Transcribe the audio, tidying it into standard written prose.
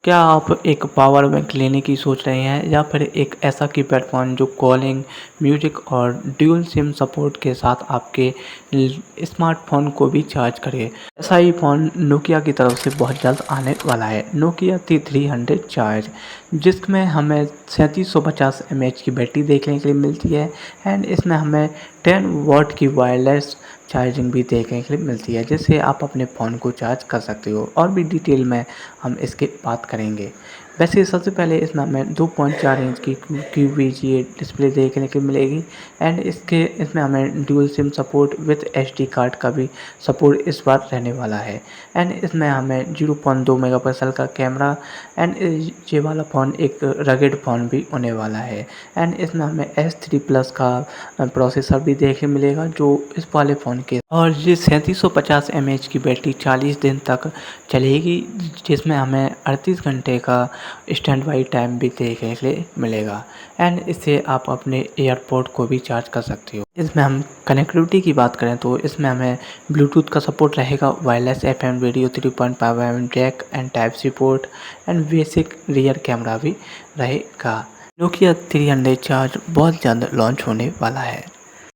क्या आप एक पावर बैंक लेने की सोच रहे हैं या फिर एक ऐसा कीपैड फ़ोन जो कॉलिंग, म्यूजिक और ड्यूल सिम सपोर्ट के साथ आपके स्मार्टफ़ोन को भी चार्ज करे? ऐसा ही फ़ोन नोकिया की तरफ से बहुत जल्द आने वाला है, नोकिया T300 चार्ज, जिसमें हमें 3750 mAh की बैटरी देखने के लिए मिलती है एंड इसमें हमें 10 वॉट की वायरलेस चार्जिंग भी देखने के लिए मिलती है, जिससे आप अपने फ़ोन को चार्ज कर सकते हो। और भी डिटेल में हम इसकी बात करेंगे। वैसे सबसे पहले इसमें हमें 2.4 इंच की QVGA डिस्प्ले देखने को मिलेगी एंड इसमें हमें dual SIM support with SD card का भी सपोर्ट इस बार रहने वाला है एंड इसमें हमें 0.2 मेगापिक्सल का कैमरा एंड ये वाला फ़ोन एक रगेड फ़ोन भी होने वाला है एंड इसमें हमें S3 प्लस का प्रोसेसर भी देखने मिलेगा जो इस वाले फ़ोन के, और ये 3750 mAh की बैटरी 40 दिन तक चलेगी, जिसमें हमें 38 घंटे का स्टैंड बाई टाइम भी देखने के लिए मिलेगा एंड इससे आप अपने एयरपोर्ट को भी चार्ज कर सकते हो। इसमें हम कनेक्टिविटी की बात करें तो इसमें हमें ब्लूटूथ का सपोर्ट रहेगा, wireless FM radio 3.5 jack and type C port and basic rear camera भी रहेगा। नोकिया 300 चार्ज बहुत जल्द लॉन्च होने वाला है।